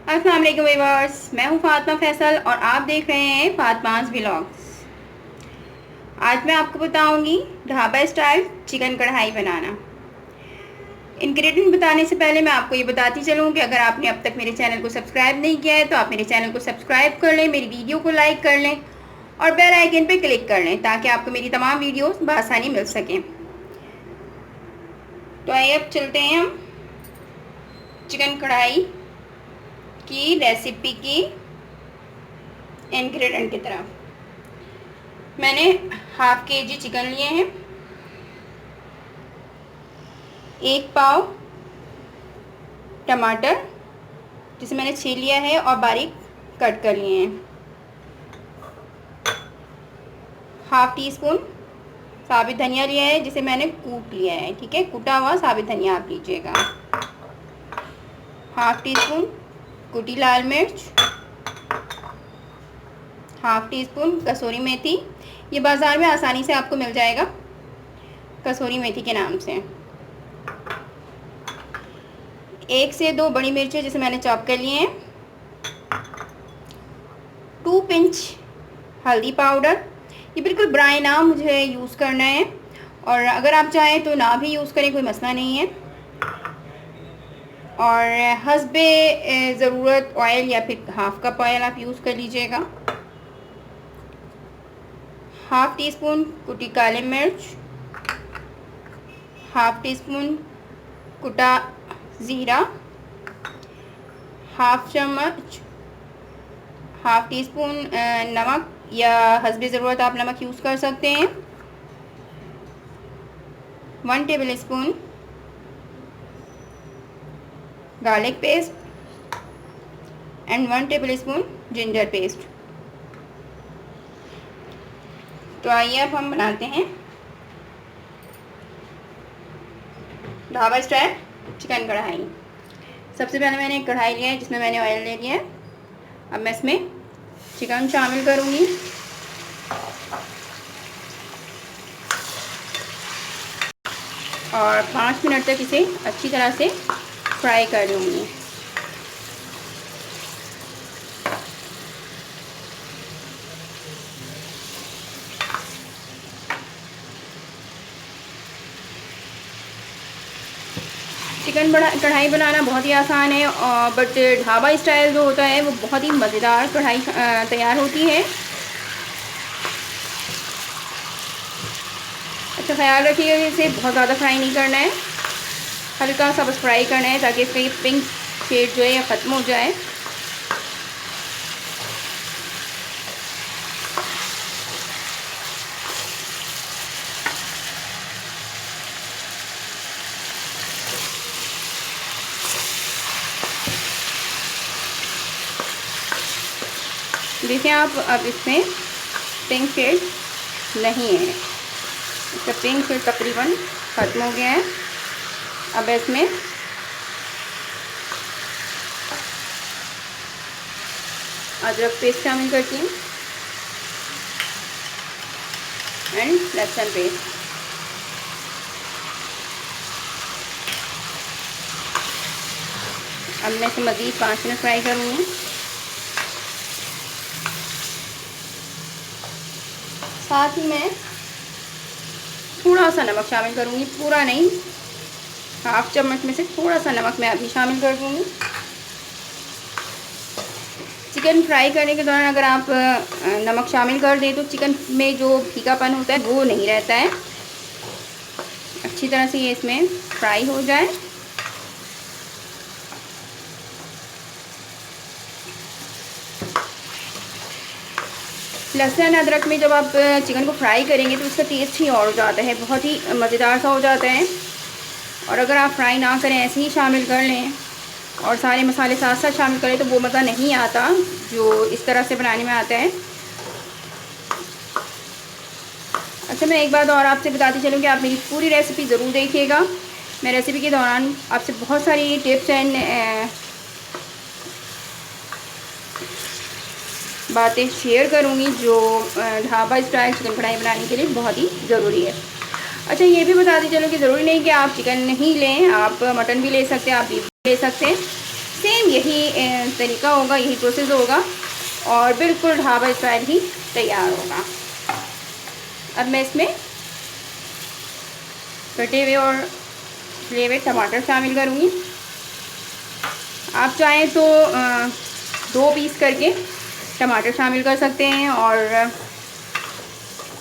अस्सलाम वालेकुम व्यूअर्स, मैं हूं फातिमा फैसल और आप देख रहे हैं फातिमास व्लॉग्स। आज मैं आपको बताऊंगी ढाबा स्टाइल चिकन कढ़ाई बनाना। इंग्रेडिएंट बताने से पहले मैं आपको ये बताती चलूँ कि अगर आपने अब तक मेरे चैनल को सब्सक्राइब नहीं किया है तो आप मेरे चैनल को सब्सक्राइब कर लें, मेरी वीडियो को लाइक कर लें और बेल आइकन पर क्लिक कर लें ताकि आपको मेरी तमाम वीडियोस बआसानी मिल सकें। तो आइए अब चलते हैं हम चिकन कढ़ाई की रेसिपी की इंग्रेडिएंट की तरफ। मैंने हाफ केजी चिकन लिए हैं, 1 पाव टमाटर जिसे मैंने छील लिया है और बारीक कट कर लिए हैं, हाफ टी स्पून साबित धनिया लिया है जिसे मैंने कूट लिया है। ठीक है, कूटा हुआ साबित धनिया आप लीजिएगा। हाफ टी स्पून कुटी लाल मिर्च, हाफ टी स्पून कसूरी मेथी, ये बाज़ार में आसानी से आपको मिल जाएगा कसूरी मेथी के नाम से। 1 से 2 बड़ी मिर्चें जिसे मैंने चॉप कर लिए हैं, 2 पिंच हल्दी पाउडर, ये बिल्कुल ब्राउन ना मुझे यूज़ करना है और अगर आप चाहें तो ना भी यूज़ करें, कोई मसला नहीं है। और हस्बे ज़रूरत ऑयल या फिर हाफ कप ऑयल आप यूज़ कर लीजिएगा। हाफ टी स्पून कुटी काली मिर्च, हाफ टी स्पून कुटा ज़ीरा, हाफ टी स्पून नमक या हस्बे ज़रूरत आप नमक यूज़ कर सकते हैं, 1 table spoon garlic paste and 1 table spoon ginger paste. तो आइए अब हम बनाते हैं ढाबा स्टाइल चिकन कढ़ाई। सबसे पहले मैंने एक कढ़ाई लिया है जिसमें मैंने ऑयल ले लिया है। अब मैं इसमें चिकन शामिल करूँगी और 5 मिनट तक इसे अच्छी तरह से फ्राई कर लूँगी। चिकन कढ़ाई बनाना बहुत ही आसान है बट ढाबा स्टाइल जो होता है वो बहुत ही मज़ेदार कढ़ाई तैयार होती है। अच्छा, ख्याल रखिएगा इसे बहुत ज़्यादा फ्राई नहीं करना है, हल्का सा बस फ्राई करना है ताकि इसका ये पिंक शेड जो है या ख़त्म हो जाए। देखिए आप, अब इसमें पिंक शेड नहीं है, इसका पिंक शेड तकरीबन ख़त्म हो गया है। अब इसमें अदरक पेस्ट शामिल करती हूँ एंड लहसुन पेस्ट। अब मैं इसे मज़ीद 5 मिनट फ्राई करूँगी। साथ ही मैं थोड़ा सा नमक शामिल करूँगी, पूरा नहीं, हाफ चम्मच में से थोड़ा सा नमक मैं अभी शामिल कर दूँगी। चिकन फ्राई करने के दौरान अगर आप नमक शामिल कर दें तो चिकन में जो फीकापन होता है वो नहीं रहता है। अच्छी तरह से ये इसमें फ्राई हो जाए। लहसुन अदरक में जब आप चिकन को फ्राई करेंगे तो उसका टेस्ट ही और हो जाता है, बहुत ही मज़ेदार सा हो जाता है। और अगर आप फ्राई ना करें, ऐसे ही शामिल कर लें और सारे मसाले साथ साथ शामिल करें तो वो मज़ा नहीं आता जो इस तरह से बनाने में आता है। अच्छा, मैं एक बात और आपसे बताती चलूँ कि आप मेरी पूरी रेसिपी ज़रूर देखिएगा। मैं रेसिपी के दौरान आपसे बहुत सारी टिप्स एंड बातें शेयर करूँगी जो ढाबा स्टाइल चिकन कढ़ाई बनाने के लिए बहुत ही ज़रूरी है। अच्छा, ये भी बताती चलो कि ज़रूरी नहीं कि आप चिकन नहीं लें, आप मटन भी ले सकते हैं, आप बीफ भी ले सकते हैं। सेम यही तरीका होगा, यही प्रोसेस होगा और बिल्कुल ढाबा स्टाइल ही तैयार होगा। अब मैं इसमें कटे हुए और फ्ले हुए टमाटर शामिल करूँगी। आप चाहें तो 2 पीस करके टमाटर शामिल कर सकते हैं और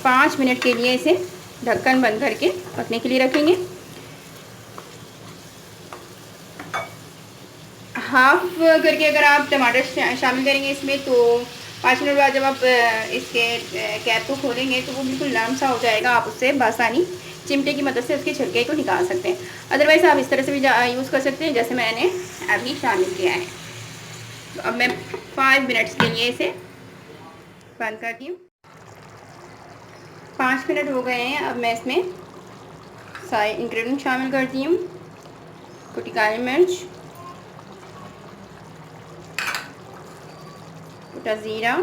5 मिनट के लिए इसे ढक्कन बंद करके पकने के लिए रखेंगे। हाफ करके अगर आप टमाटर शामिल करेंगे इसमें तो 5 मिनट बाद जब आप इसके कैप को खोलेंगे तो वो बिल्कुल नरम सा हो जाएगा। आप उससे बसानी चिमटे की मदद से उसके छिलके को निकाल सकते हैं। अदरवाइज़ आप इस तरह से भी यूज़ कर सकते हैं जैसे मैंने अभी शामिल किया है। तो अब मैं 5 मिनट्स के लिए इसे बंद करती हूँ। 5 मिनट हो गए हैं। अब मैं इसमें सारे इंग्रेडिएंट शामिल करती हूँ। कुटी काली मिर्च, कुटा ज़ीरा,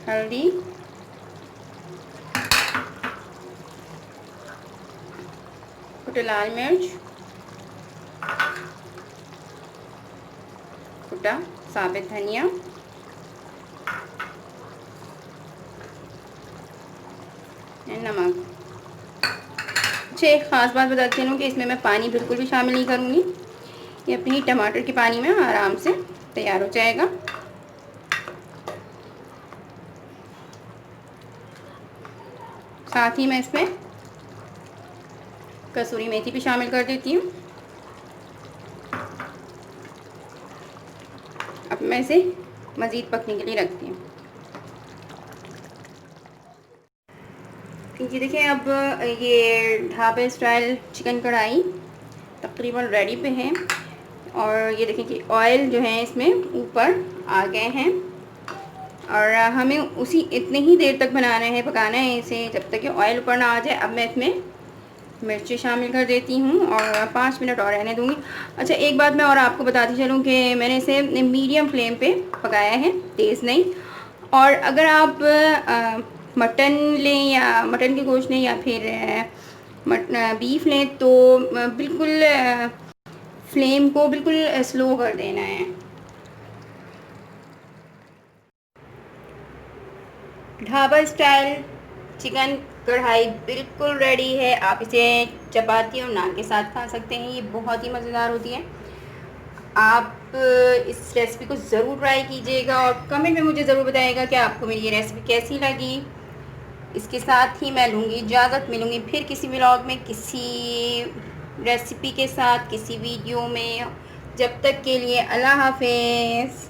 हल्दी, कुटा लाल मिर्च, कुटा साबित धनिया, नमक। अच्छा, एक ख़ास बात बताती हूँ कि इसमें मैं पानी बिल्कुल भी शामिल नहीं करूँगी। ये अपनी टमाटर के पानी में आराम से तैयार हो जाएगा। साथ ही मैं इसमें कसूरी मेथी भी शामिल कर देती हूँ। अब मैं इसे मज़ीद पकने के लिए रखती हूँ। ये देखिए, अब ये ढाबे स्टाइल चिकन कढ़ाई तकरीबन रेडी पे है और ये देखिए कि ऑयल जो है इसमें ऊपर आ गए हैं और हमें उसी इतने ही देर तक पकाना है इसे जब तक कि ऑयल ऊपर ना आ जाए। अब मैं इसमें मिर्ची शामिल कर देती हूँ और 5 मिनट और रहने दूँगी। अच्छा, एक बात मैं और आपको बताती चलूँ कि मैंने इसे मीडियम फ्लेम पे पकाया है, तेज़ नहीं। और अगर आप मटन लें या मटन के गोश्त लें या फिर बीफ लें तो बिल्कुल फ्लेम को बिल्कुल स्लो कर देना है। ढाबा स्टाइल चिकन कढ़ाई बिल्कुल रेडी है। आप इसे चपाती और नान के साथ खा सकते हैं। ये बहुत ही मज़ेदार होती है। आप इस रेसिपी को ज़रूर ट्राई कीजिएगा और कमेंट में मुझे ज़रूर बताइएगा कि आपको मेरी ये रेसिपी कैसी लगी। इसके साथ ही मैं लूँगी इजाज़त, मिलूँगी फिर किसी व्लॉग में किसी रेसिपी के साथ किसी वीडियो में। जब तक के लिए अल्लाह हाफ़िज़।